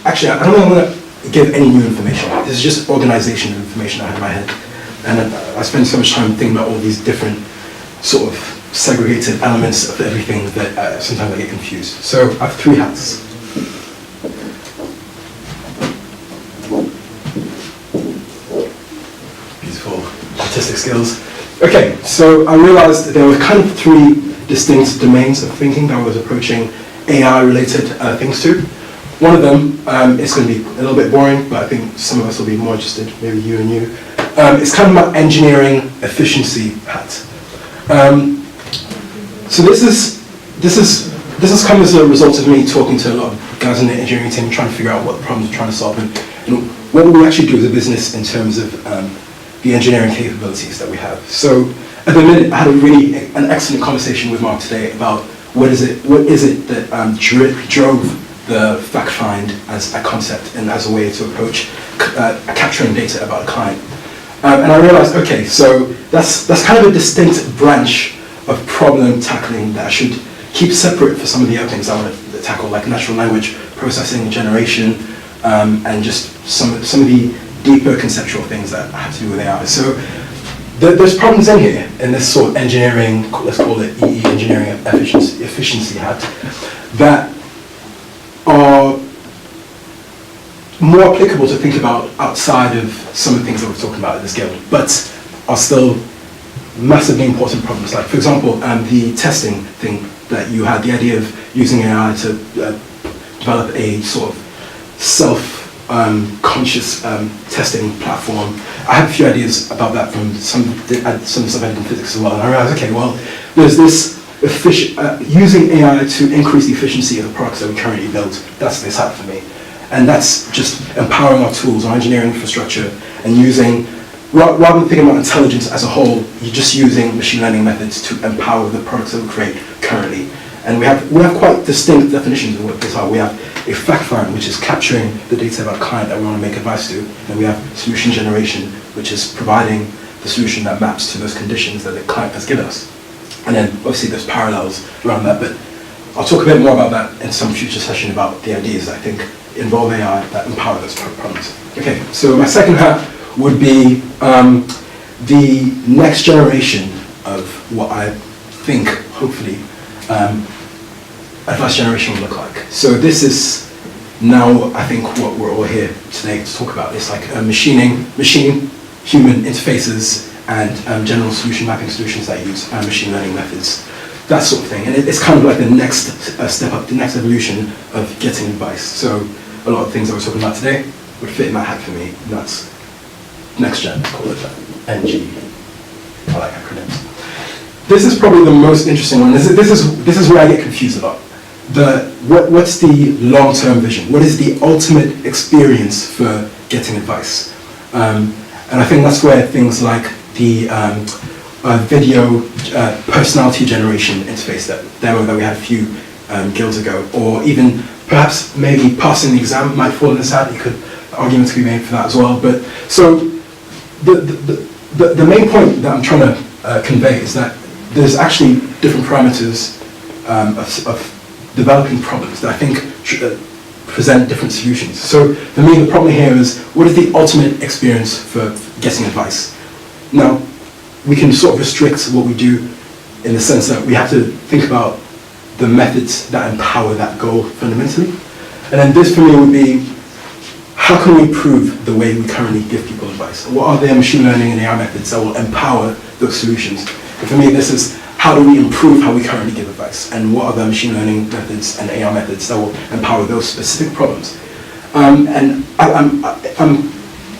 actually, I don't think I'm going to give any new information. This is just organization information I have in my head. And I spend so much time thinking about all these different sort of segregated elements of everything that sometimes I get confused. So I have 3 hats. Beautiful artistic skills. Okay, so I realized that there were kind of 3 distinct domains of thinking that I was approaching AI-related things to. One of them is going to be a little bit boring, but I think some of us will be more interested, maybe you and you. It's kind of my engineering efficiency hat. So this is come as a result of me talking to a lot of guys in the engineering team, trying to figure out what the problems we're trying to solve and what we actually do as a business in terms of the engineering capabilities that we have. So at the minute, I had an excellent conversation with Mark today about what is it that drove the fact find as a concept and as a way to approach capturing data about a client. And I realized, okay, so that's kind of a distinct branch of problem tackling that I should keep separate for some of the other things I want to tackle, like natural language processing, generation, and just some of the deeper conceptual things that have to do with AI. So there's problems in here, in this sort of engineering, let's call it EE, engineering efficiency hat, that are more applicable to think about outside of some of the things that we're talking about at this guild, but are still massively important problems. Like, for example, the testing thing that you had, the idea of using AI to develop a sort of self-conscious testing platform. I have a few ideas about that from some stuff I did in physics as well, and I realized, okay, well, there's this using AI to increase the efficiency of the products that we currently build. That's this hat for me. And that's just empowering our tools, our engineering infrastructure, and using, rather than thinking about intelligence as a whole, you're just using machine learning methods to empower the products that we create currently. And we have quite distinct definitions of what these are. We have a fact find, which is capturing the data about a client that we want to make advice to. And we have solution generation, which is providing the solution that maps to those conditions that the client has given us. And then obviously there's parallels around that, but I'll talk a bit more about that in some future session about the ideas that I think involve AI that empower those problems. Okay, so my second hat would be the next generation of what I think, hopefully, advice generation will look like. So this is now, I think, what we're all here today to talk about. It's like machine-human interfaces and general solution mapping solutions that use machine learning methods, that sort of thing. And it's kind of like the next step up, the next evolution of getting advice. So a lot of things that we're talking about today would fit in that hat for me, and that's next gen, call it that, NG. I like acronyms. This is probably the most interesting one. This is where I get confused a lot. What's the long-term vision? What is the ultimate experience for getting advice? And I think that's where things like the video personality generation interface demo that we had a few guilds ago, or even perhaps maybe passing the exam might fall in this hat. Arguments could be made for that as well. But so the main point that I'm trying to convey is that there's actually different parameters of developing problems that I think present different solutions. So for me, the problem here is, what is the ultimate experience for getting advice? Now, we can sort of restrict what we do in the sense that we have to think about the methods that empower that goal fundamentally. And then this for me would be, how can we improve the way we currently give people advice? What are the machine learning and AI methods that will empower those solutions? And for me, this is, how do we improve how we currently give advice? And what are the machine learning methods and AI methods that will empower those specific problems? And I'm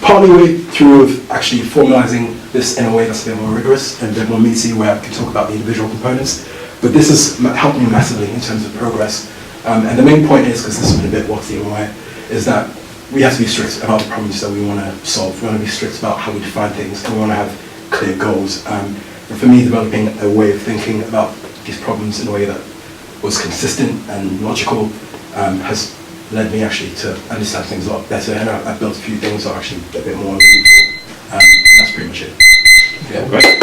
partly way through of actually formalizing this in a way that's a bit more rigorous and a bit more meaty, where I can talk about the individual components. But this has helped me massively in terms of progress. And the main point is, because this has been a bit watery in a way, is that we have to be strict about the problems that we want to solve. We want to be strict about how we define things, and we want to have clear goals. And for me, developing a way of thinking about these problems in a way that was consistent and logical has led me actually to understand things a lot better. And I've built a few things that are actually a bit more meaningful. And that's pretty much it. Yeah, great.